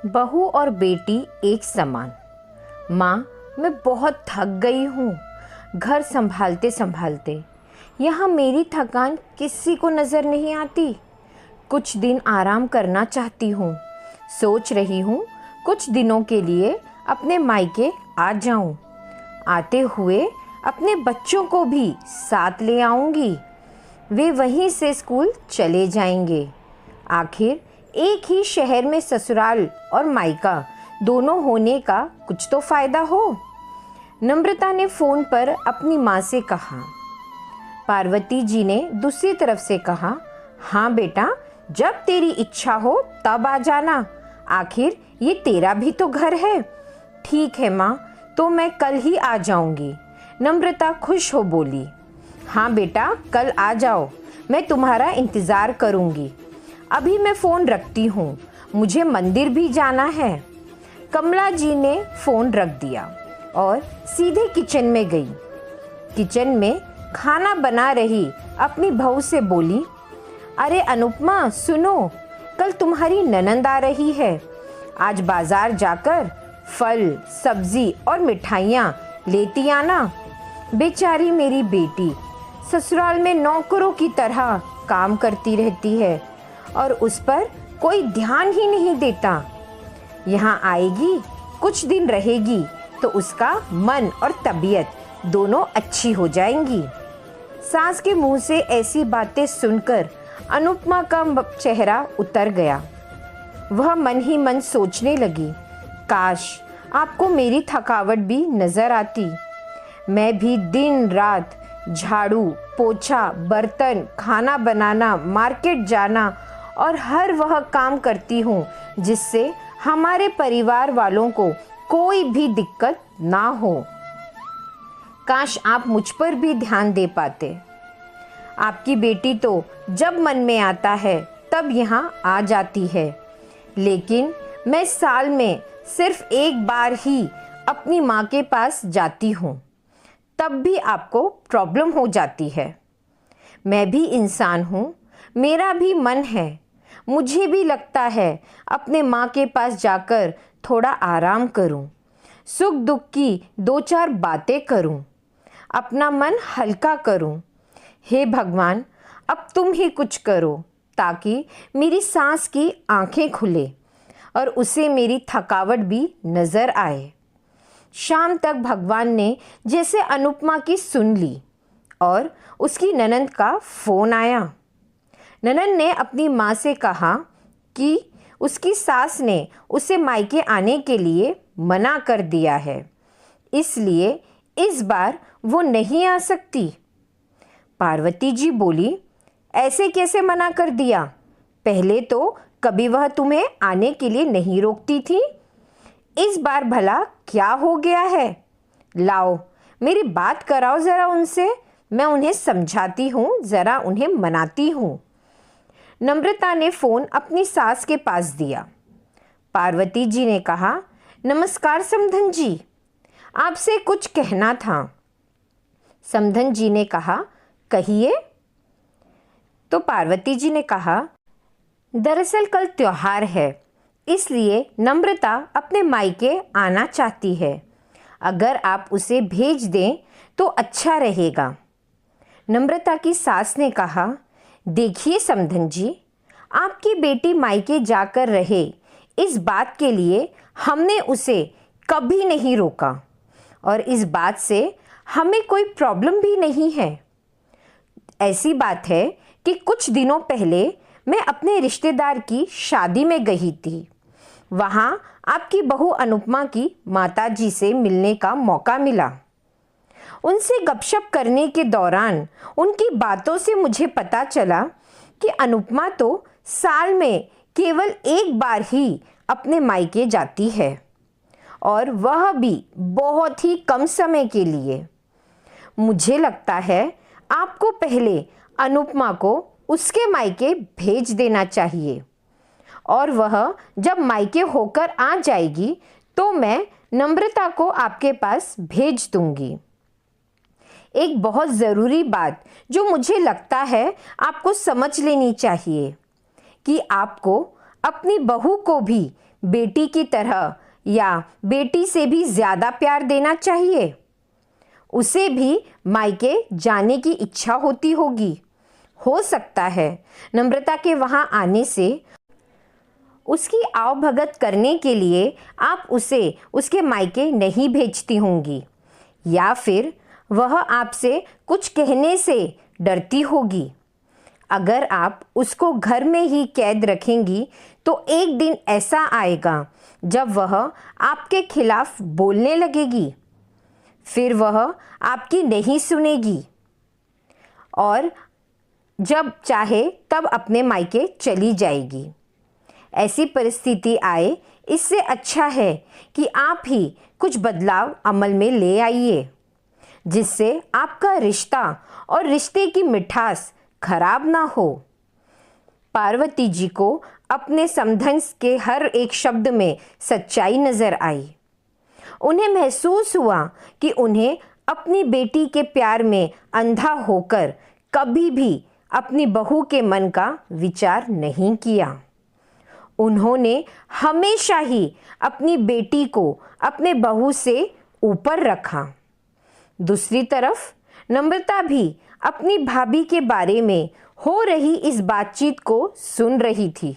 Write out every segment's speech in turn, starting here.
बहू और बेटी एक समान। माँ, मैं बहुत थक गई हूँ घर संभालते संभालते। यहाँ मेरी थकान किसी को नज़र नहीं आती। कुछ दिन आराम करना चाहती हूँ। सोच रही हूँ कुछ दिनों के लिए अपने मायके आ जाऊँ। आते हुए अपने बच्चों को भी साथ ले आऊँगी। वे वहीं से स्कूल चले जाएंगे। आखिर एक ही शहर में ससुराल और मायका दोनों होने का कुछ तो फ़ायदा हो। नम्रता ने फ़ोन पर अपनी माँ से कहा। पार्वती जी ने दूसरी तरफ से कहा, हाँ बेटा, जब तेरी इच्छा हो तब आ जाना। आखिर ये तेरा भी तो घर है। ठीक है माँ, तो मैं कल ही आ जाऊंगी। नम्रता खुश हो बोली। हाँ बेटा, कल आ जाओ, मैं तुम्हारा इंतज़ार करूंगी। अभी मैं फ़ोन रखती हूँ, मुझे मंदिर भी जाना है। कमला जी ने फ़ोन रख दिया और सीधे किचन में गई। किचन में खाना बना रही अपनी बहू से बोली, अरे अनुपमा सुनो, कल तुम्हारी ननंद आ रही है। आज बाजार जाकर फल, सब्जी और मिठाइयाँ लेती आना। बेचारी मेरी बेटी ससुराल में नौकरों की तरह काम करती रहती है और उस पर कोई ध्यान ही नहीं देता। यहाँ आएगी, कुछ दिन रहेगी तो उसका मन और तबीयत दोनों अच्छी हो जाएंगी। सास के मुंह से ऐसी बातें सुनकर अनुपमा का चेहरा उतर गया। वह मन ही मन सोचने लगी, काश आपको मेरी थकावट भी नज़र आती। मैं भी दिन रात झाड़ू, पोछा, बर्तन, खाना बनाना, मार्केट जाना और हर वह काम करती हूँ जिससे हमारे परिवार वालों को कोई भी दिक्कत ना हो। काश आप मुझ पर भी ध्यान दे पाते। आपकी बेटी तो जब मन में आता है तब यहाँ आ जाती है, लेकिन मैं साल में सिर्फ एक बार ही अपनी माँ के पास जाती हूँ, तब भी आपको प्रॉब्लम हो जाती है। मैं भी इंसान हूँ, मेरा भी मन है। मुझे भी लगता है अपने माँ के पास जाकर थोड़ा आराम करूं, सुख दुख की दो चार बातें करूं, अपना मन हल्का करूं। हे भगवान, अब तुम ही कुछ करो ताकि मेरी सास की आंखें खुले और उसे मेरी थकावट भी नज़र आए। शाम तक भगवान ने जैसे अनुपमा की सुन ली और उसकी ननंद का फ़ोन आया। ननंद ने अपनी माँ से कहा कि उसकी सास ने उसे मायके आने के लिए मना कर दिया है, इसलिए इस बार वो नहीं आ सकती। पार्वती जी बोली, ऐसे कैसे मना कर दिया? पहले तो कभी वह तुम्हें आने के लिए नहीं रोकती थी। इस बार भला क्या हो गया है? लाओ, मेरी बात कराओ ज़रा उनसे, मैं उन्हें समझाती हूँ, ज़रा उन्हें मनाती हूँ। नम्रता ने फ़ोन अपनी सास के पास दिया। पार्वती जी ने कहा, नमस्कार समधन जी, आपसे कुछ कहना था। समधन जी ने कहा, कहिए। तो पार्वती जी ने कहा, दरअसल कल त्योहार है, इसलिए नम्रता अपने मायके आना चाहती है। अगर आप उसे भेज दें तो अच्छा रहेगा। नम्रता की सास ने कहा, देखिए समधन जी, आपकी बेटी मायके जाकर रहे, इस बात के लिए हमने उसे कभी नहीं रोका और इस बात से हमें कोई प्रॉब्लम भी नहीं है। ऐसी बात है कि कुछ दिनों पहले मैं अपने रिश्तेदार की शादी में गई थी। वहाँ आपकी बहू अनुपमा की माताजी से मिलने का मौका मिला। उनसे गपशप करने के दौरान उनकी बातों से मुझे पता चला कि अनुपमा तो साल में केवल एक बार ही अपने मायके जाती है और वह भी बहुत ही कम समय के लिए। मुझे लगता है आपको पहले अनुपमा को उसके मायके भेज देना चाहिए और वह जब मायके होकर आ जाएगी तो मैं नम्रता को आपके पास भेज दूंगी। एक बहुत ज़रूरी बात जो मुझे लगता है आपको समझ लेनी चाहिए कि आपको अपनी बहू को भी बेटी की तरह या बेटी से भी ज़्यादा प्यार देना चाहिए? उसे भी मायके जाने की इच्छा होती होगी। हो सकता है नम्रता के वहाँ आने से उसकी आवभगत करने के लिए आप उसे उसके मायके नहीं भेजती होंगी, या फिर वह आपसे कुछ कहने से डरती होगी। अगर आप उसको घर में ही कैद रखेंगी तो एक दिन ऐसा आएगा जब वह आपके खिलाफ बोलने लगेगी। फिर वह आपकी नहीं सुनेगी और जब चाहे तब अपने मायके चली जाएगी। ऐसी परिस्थिति आए, इससे अच्छा है कि आप ही कुछ बदलाव अमल में ले आइए, जिससे आपका रिश्ता और रिश्ते की मिठास खराब ना हो। पार्वती जी को अपने समधन के हर एक शब्द में सच्चाई नजर आई। उन्हें महसूस हुआ कि उन्हें अपनी बेटी के प्यार में अंधा होकर कभी भी अपनी बहू के मन का विचार नहीं किया। उन्होंने हमेशा ही अपनी बेटी को अपने बहू से ऊपर रखा। दूसरी तरफ नम्रता भी अपनी भाभी के बारे में हो रही इस बातचीत को सुन रही थी।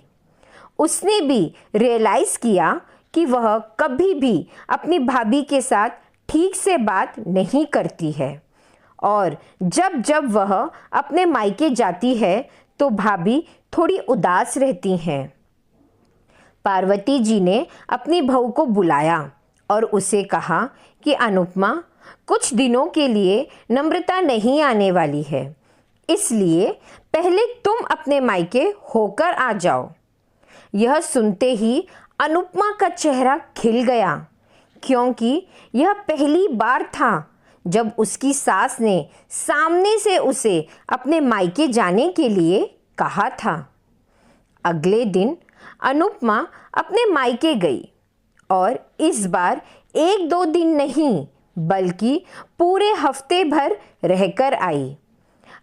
उसने भी रियलाइज किया कि वह कभी भी अपनी भाभी के साथ ठीक से बात नहीं करती है और जब जब वह अपने मायके जाती है तो भाभी थोड़ी उदास रहती हैं। पार्वती जी ने अपनी बहू को बुलाया और उसे कहा कि अनुपमा, कुछ दिनों के लिए नम्रता नहीं आने वाली है, इसलिए पहले तुम अपने मायके होकर आ जाओ। यह सुनते ही अनुपमा का चेहरा खिल गया, क्योंकि यह पहली बार था जब उसकी सास ने सामने से उसे अपने मायके जाने के लिए कहा था। अगले दिन अनुपमा अपने मायके गई और इस बार 1-2 दिन नहीं बल्कि पूरे हफ्ते भर रहकर आई।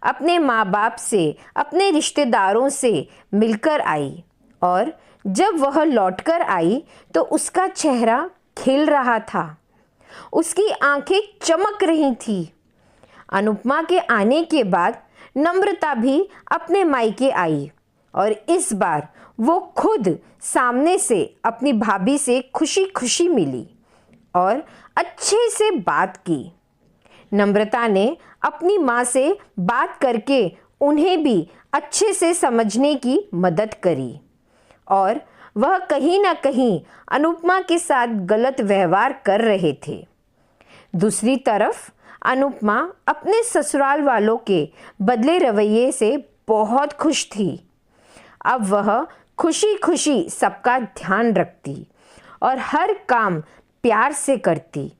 अपने माँ बाप से, अपने रिश्तेदारों से मिलकर आई और जब वह लौटकर आई तो उसका चेहरा खिल रहा था, उसकी आंखें चमक रही थी। अनुपमा के आने के बाद नम्रता भी अपने मायके आई और इस बार वो खुद सामने से अपनी भाभी से खुशी खुशी मिली और अच्छे से बात की। नम्रता ने अपनी माँ से बात करके उन्हें भी अच्छे से समझने की मदद करी और वह कहीं ना कहीं अनुपमा के साथ गलत व्यवहार कर रहे थे। दूसरी तरफ अनुपमा अपने ससुराल वालों के बदले रवैये से बहुत खुश थी। अब वह खुशी खुशी सबका ध्यान रखती और हर काम प्यार से करती।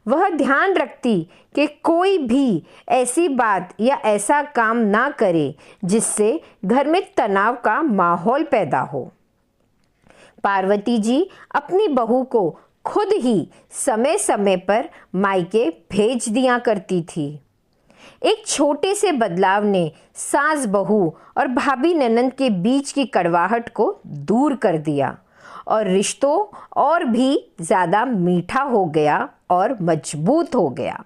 वह ध्यान रखती कि कोई भी ऐसी बात या ऐसा काम ना करे जिससे घर में तनाव का माहौल पैदा हो। पार्वती जी अपनी बहू को खुद ही समय समय पर मायके भेज दिया करती थी। एक छोटे से बदलाव ने सास बहू और भाभी ननंद के बीच की कड़वाहट को दूर कर दिया और रिश्तों और भी ज़्यादा मीठा हो गया और मजबूत हो गया।